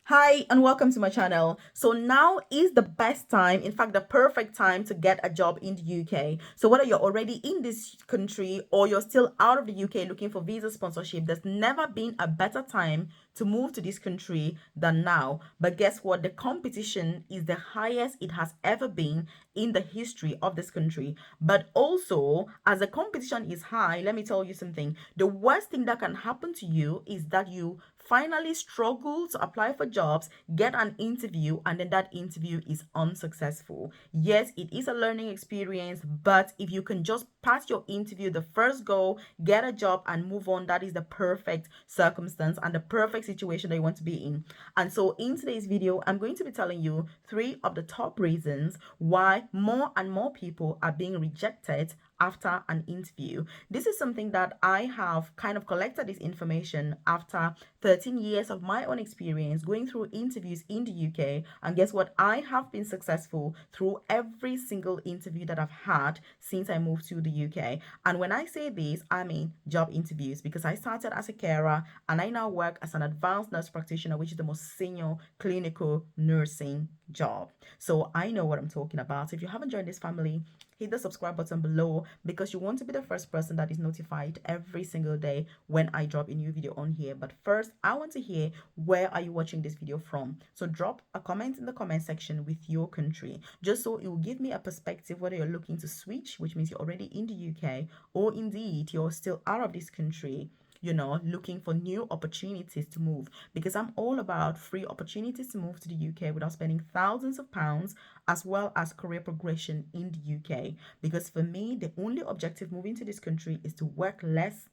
Hi and welcome to my channel. So now is the best time, in fact the perfect time to get a job in the UK. So whether you're already in this country or you're still out of the UK looking for visa sponsorship, there's never been a better time to move to this country than now. But guess what? The competition is the highest it has ever been in the history of this country. But also, as the competition is high, let me tell you something. The worst thing that can happen to you is that you finally struggle to apply for jobs, get an interview, and then that interview is unsuccessful. Yes, it is a learning experience, but if you can just pass your interview the first go, get a job, and move on, that is the perfect circumstance and the perfect situation that you want to be in. And so, in today's video, I'm going to be telling you three of the top reasons why more and more people are being rejected after an interview. This is something that I have kind of collected this information after 13 years of my own experience going through interviews in the UK. And guess what? I have been successful through every single interview that I've had since I moved to the UK. And when I say this, I mean job interviews, because I started as a carer and I now work as an advanced nurse practitioner, which is the most senior clinical nursing job. So I know what I'm talking about. If you haven't joined this family, hit the subscribe button below because you want to be the first person that is notified every single day when I drop a new video on here. But first, I want to hear, where are you watching this video from? So drop a comment in the comment section with your country, just so it will give me a perspective whether you're looking to switch, which means you're already in the UK, or indeed you're still out of this country, looking for new opportunities to move, because I'm all about free opportunities to move to the UK without spending thousands of pounds, as well as career progression in the UK. Because for me, the only objective moving to this country is to work less,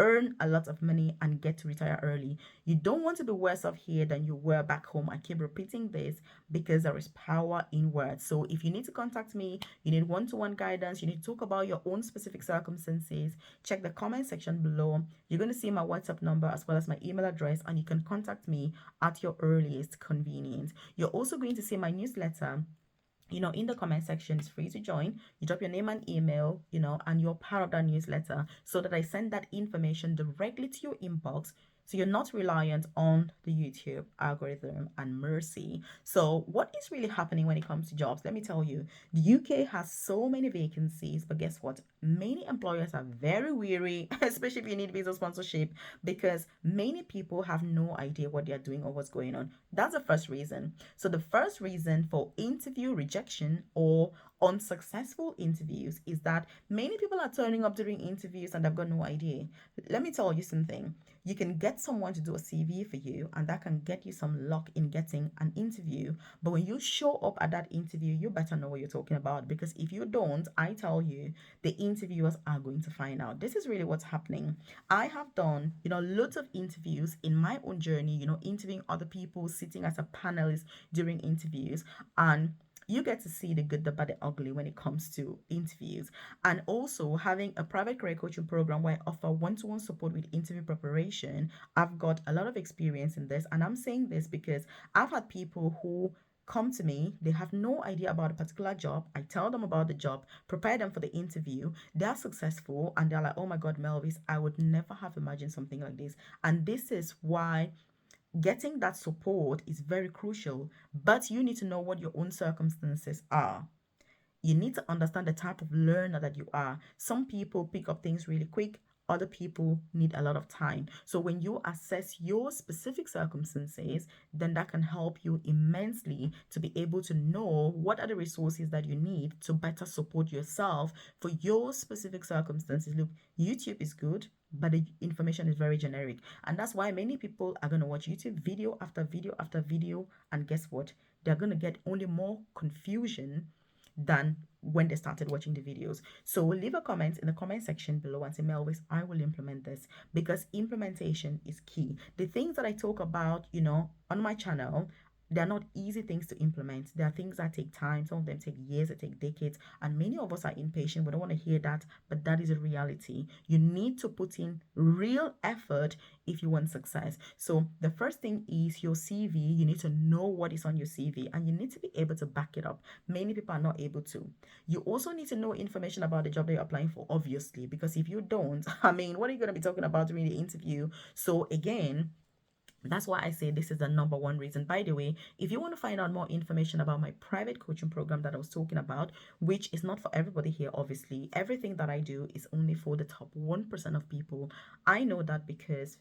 earn a lot of money, and get to retire early. You don't want to be worse off here than you were back home. I keep repeating this because there is power in words. So if you need to contact me, you need one-to-one guidance, you need to talk about your own specific circumstances, check the comment section below. You're going to see my WhatsApp number as well as my email address, and you can contact me at your earliest convenience. You're also going to see my newsletter, in the comment section. It's free to join. You drop your name and email, and you're part of that newsletter, so that I send that information directly to your inbox, so you're not reliant on the YouTube algorithm and mercy. So what is really happening when it comes to jobs? Let me tell you, the UK has so many vacancies, but guess what? Many employers are very weary, especially if you need visa sponsorship, because many people have no idea what they're doing or what's going on. That's the first reason. So the first reason for interview rejection or unsuccessful interviews is that many people are turning up during interviews and they've got no idea. Let me tell you something. You can get someone to do a CV for you, and that can get you some luck in getting an interview. But when you show up at that interview, you better know what you're talking about, because if you don't, I tell you, the interviewers are going to find out. This is really what's happening. I have done, loads of interviews in my own journey, interviewing other people, sitting as a panelist during interviews, and you get to see the good, the bad, the ugly when it comes to interviews. And also having a private career coaching program where I offer one-to-one support with interview preparation. I've got a lot of experience in this, and I'm saying this because I've had people who come to me, they have no idea about a particular job. I tell them about the job, prepare them for the interview. They're successful and they're like, oh my God, Melvis, I would never have imagined something like this. And this is why getting that support is very crucial. But you need to know what your own circumstances are. You need to understand the type of learner that you are. Some people pick up things really quick, other people need a lot of time. So when you assess your specific circumstances, then that can help you immensely to be able to know what are the resources that you need to better support yourself for your specific circumstances. Look, YouTube is good, but the information is very generic. And that's why many people are going to watch YouTube video after video after video. And guess what? They're going to get only more confusion than when they started watching the videos. So leave a comment in the comment section below and say, Melvis, I will implement this, because implementation is key. The things that I talk about, on my channel, they're not easy things to implement. There are things that take time. Some of them take years, they take decades. And many of us are impatient. We don't want to hear that, but that is a reality. You need to put in real effort if you want success. So the first thing is your CV. You need to know what is on your CV, and you need to be able to back it up. Many people are not able to. You also need to know information about the job that you're applying for, obviously, because if you don't, I mean, what are you going to be talking about during the interview? So again, That's why I say this is the number one reason. By the way, if you want to find out more information about my private coaching program that I was talking about, which is not for everybody here, obviously, everything that I do is only for the top 1% of people. I know that because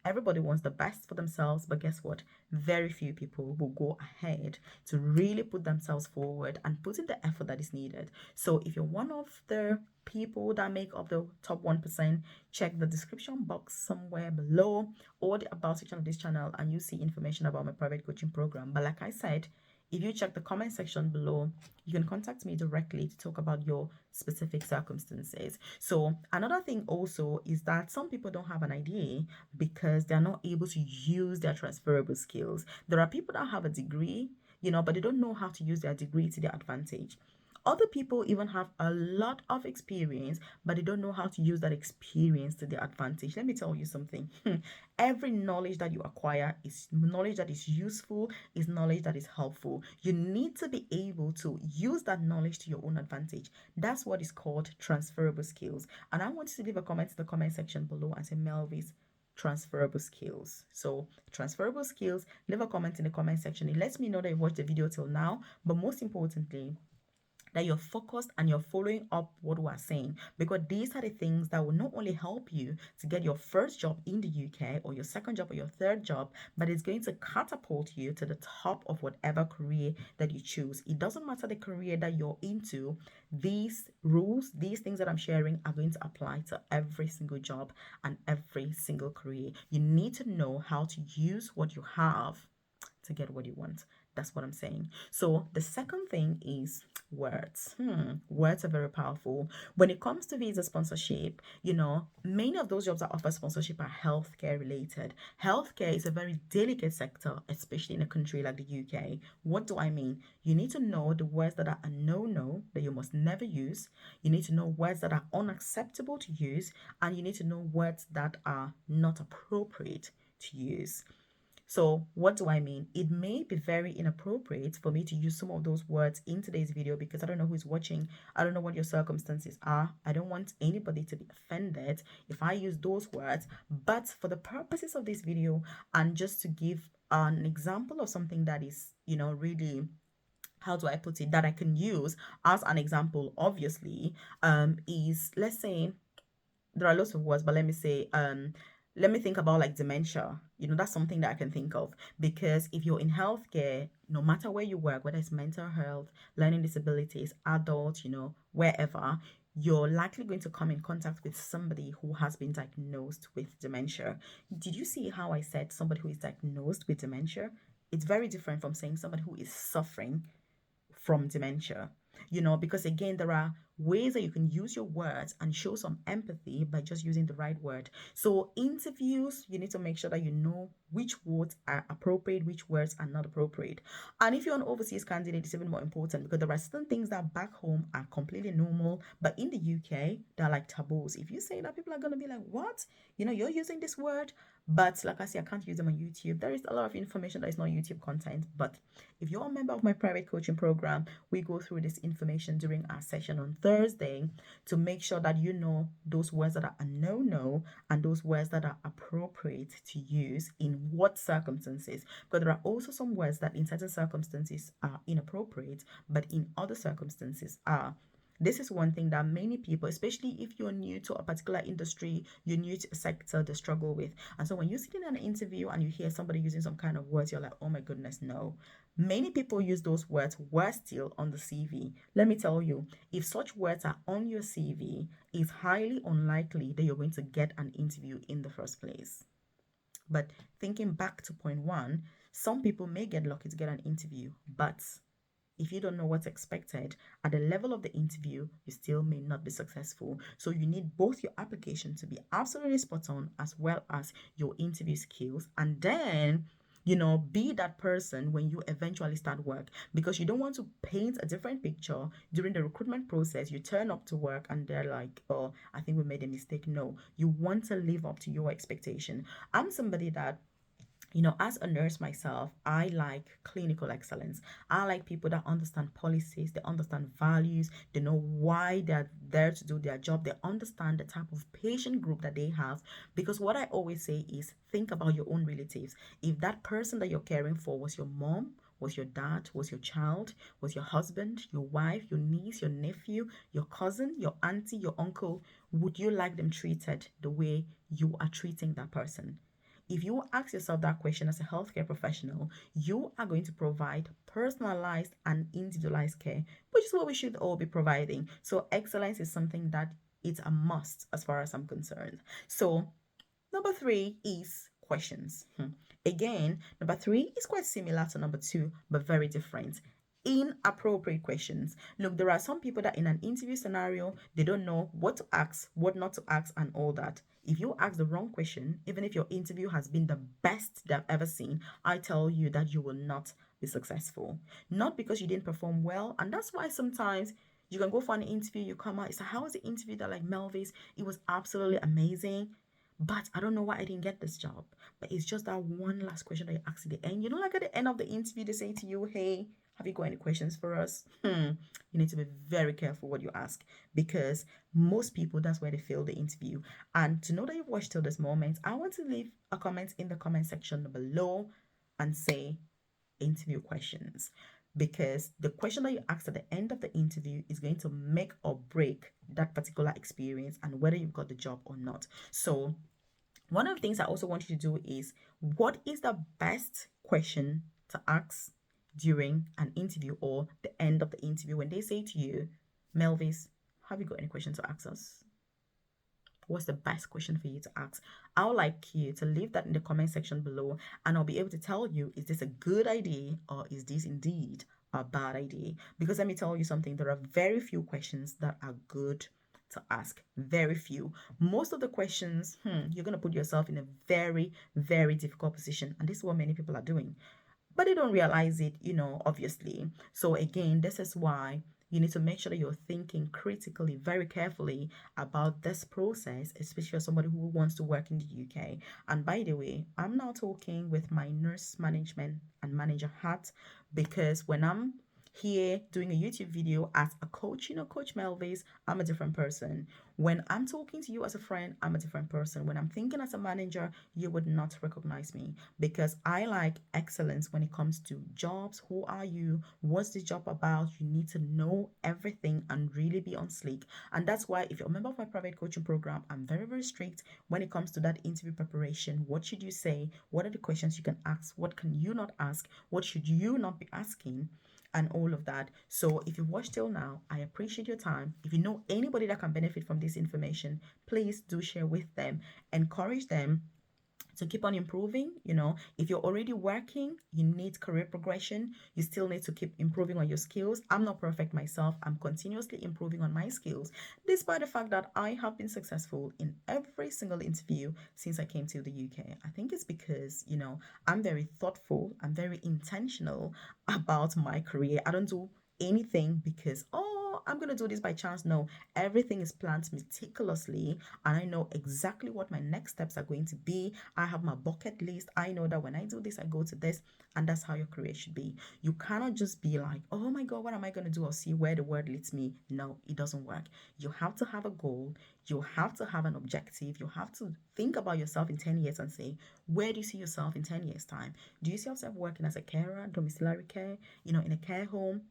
everybody wants the best for themselves, but guess what? Very few people will go ahead to really put themselves forward and put in the effort that is needed. So if you're one of the people that make up the top 1%, check the description box somewhere below or the about section of this channel and you see information about my private coaching program. But like I said, if you check the comment section below, you can contact me directly to talk about your specific circumstances. So another thing also is that some people don't have an idea because they're not able to use their transferable skills. There are people that have a degree, but they don't know how to use their degree to their advantage. Other people even have a lot of experience, but they don't know how to use that experience to their advantage. Let me tell you something. Every knowledge that you acquire is knowledge that is useful, is knowledge that is helpful. You need to be able to use that knowledge to your own advantage. That's what is called transferable skills. And I want you to leave a comment in the comment section below and say, Melvis, transferable skills. So transferable skills, leave a comment in the comment section. It lets me know that you watched the video till now, but most importantly, that you're focused and you're following up what we're saying, because these are the things that will not only help you to get your first job in the UK or your second job or your third job, but it's going to catapult you to the top of whatever career that you choose. It doesn't matter the career that you're into, these rules, these things that I'm sharing are going to apply to every single job and every single career. You need to know how to use what you have to get what you want. That's what I'm saying. So the second thing is words. Words are very powerful. When it comes to visa sponsorship, many of those jobs that offer sponsorship are healthcare related. Healthcare is a very delicate sector, especially in a country like the UK. What do I mean? You need to know the words that are a no-no that you must never use. You need to know words that are unacceptable to use, and you need to know words that are not appropriate to use. So what do I mean? It may be very inappropriate for me to use some of those words in today's video because I don't know who's watching. I don't know what your circumstances are. I don't want anybody to be offended if I use those words. But for the purposes of this video and just to give an example of something that is, really, how do I put it, that I can use as an example, obviously, is, let's say, there are lots of words, but let me think about like dementia. That's something that I can think of, because if you're in healthcare, no matter where you work, whether it's mental health, learning disabilities, adults, wherever, you're likely going to come in contact with somebody who has been diagnosed with dementia. Did you see how I said somebody who is diagnosed with dementia? It's very different from saying somebody who is suffering from dementia, because again, there are ways that you can use your words and show some empathy by just using the right word. So interviews, you need to make sure that you know which words are appropriate, which words are not appropriate. And if you're an overseas candidate, it's even more important because there are certain things that back home are completely normal, but in the UK, they're like taboos. If you say that, people are going to be like, what? You're using this word. But like I say, I can't use them on YouTube. There is a lot of information that is not YouTube content. But if you're a member of my private coaching program, we go through this information during our session on Thursday to make sure that you know those words that are a no-no and those words that are appropriate to use in what circumstances. Because there are also some words that in certain circumstances are inappropriate, but in other circumstances are. This is one thing that many people, especially if you're new to a particular industry, you're new to a sector, they struggle with. And so when you sit in an interview and you hear somebody using some kind of words, you're like, oh my goodness, no. Many people use those words, words still on the CV. Let me tell you, if such words are on your CV, it's highly unlikely that you're going to get an interview in the first place. But thinking back to point one, some people may get lucky to get an interview, but if you don't know what's expected at the level of the interview, you still may not be successful. So you need both your application to be absolutely spot on as well as your interview skills. And then, be that person when you eventually start work, because you don't want to paint a different picture during the recruitment process. You turn up to work and they're like, oh, I think we made a mistake. No, you want to live up to your expectation. I'm somebody that As a nurse myself, I like clinical excellence. I like people that understand policies, they understand values, they know why they're there to do their job, they understand the type of patient group that they have. Because what I always say is think about your own relatives. If that person that you're caring for was your mom, was your dad, was your child, was your husband, your wife, your niece, your nephew, your cousin, your auntie, your uncle, would you like them treated the way you are treating that person? If you ask yourself that question as a healthcare professional, you are going to provide personalized and individualized care, which is what we should all be providing. So, excellence is something that it's a must as far as I'm concerned. So, number three is questions. Again, number three is quite similar to number two, but very different. Inappropriate questions. Look, there are some people that in an interview scenario, they don't know what to ask, what not to ask, and all that. If you ask the wrong question, even if your interview has been the best they've ever seen, I tell you that you will not be successful. Not because you didn't perform well, and that's why sometimes you can go for an interview, you come out, it's like, how was the interview? That like Melvis, it was absolutely amazing. But I don't know why I didn't get this job. But it's just that one last question that you ask at the end. Like at the end of the interview, they say to you, hey, have you got any questions for us? You need to be very careful what you ask because most people, that's where they fail the interview. And to know that you've watched till this moment, I want to leave a comment in the comment section below and say interview questions because the question that you ask at the end of the interview is going to make or break that particular experience and whether you've got the job or not. So one of the things I also want you to do is what is the best question to ask during an interview or the end of the interview when they say to you, Melvis, have you got any questions to ask us? What's the best question for you to ask? I would like you to leave that in the comment section below and I'll be able to tell you, is this a good idea or is this indeed a bad idea? Because let me tell you something, there are very few questions that are good to ask. Very few. Most of the questions, you're going to put yourself in a very, very difficult position. And this is what many people are doing. But they don't realize it, obviously. So again, this is why you need to make sure that you're thinking critically, very carefully about this process, especially as somebody who wants to work in the UK. And by the way, I'm now talking with my nurse management and manager hat because when I'm here doing a YouTube video as a coach, Coach Melvis, I'm a different person. When I'm talking to you as a friend, I'm a different person. When I'm thinking as a manager, you would not recognize me because I like excellence when it comes to jobs. Who are you? What's the job about? You need to know everything and really be on sleek. And that's why if you're a member of my private coaching program, I'm very, very strict when it comes to that interview preparation. What should you say? What are the questions you can ask? What can you not ask? What should you not be asking? And all of that. So if you've watched till now, I appreciate your time. If you know anybody that can benefit from this information, please do share with them. Encourage them to keep on improving. If you're already working, you need career progression. You still need to keep improving on your skills. I'm not perfect myself. I'm continuously improving on my skills, despite the fact that I have been successful in every single interview since I came to the UK. I think it's because, I'm very thoughtful, I'm very intentional about my career. I don't do anything because, I'm going to do this by chance. No, everything is planned meticulously, and I know exactly what my next steps are going to be. I have my bucket list. I know that when I do this, I go to this, and that's how your career should be. You cannot just be like, oh my God, what am I going to do? I'll see where the word leads me. No, it doesn't work. You have to have a goal. You have to have an objective. You have to think about yourself in 10 years and say, where do you see yourself in 10 years' time? Do you see yourself working as a carer, domiciliary care, in a care home?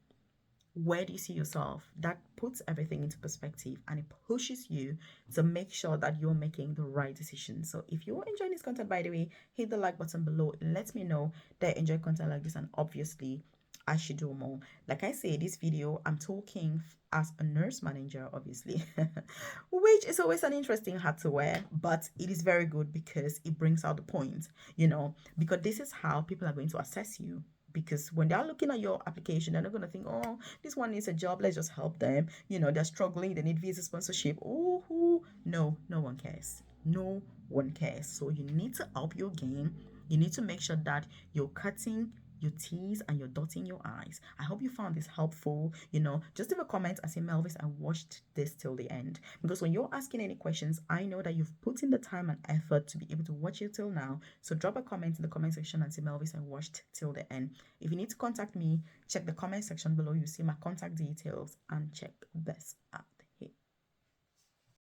Where do you see yourself? That puts everything into perspective and it pushes you to make sure that you're making the right decision. So if you're enjoying this content, by the way, hit the like button below. It lets me know that I enjoy content like this, and obviously I should do more. Like I say, this video, I'm talking as a nurse manager, obviously, which is always an interesting hat to wear, but it is very good because it brings out the point, because this is how people are going to assess you. Because when they're looking at your application, they're not going to think, oh, this one needs a job, let's just help them. They're struggling, they need visa sponsorship. Oh, no one cares. No one cares. So you need to up your game. You need to make sure that you're cutting your T's and you're dotting your I's. I hope you found this helpful. Just leave a comment and say, Melvis, I watched this till the end. Because when you're asking any questions, I know that you've put in the time and effort to be able to watch it till now. So drop a comment in the comment section and say, Melvis, I watched till the end. If you need to contact me, check the comment section below. You see my contact details and check this out.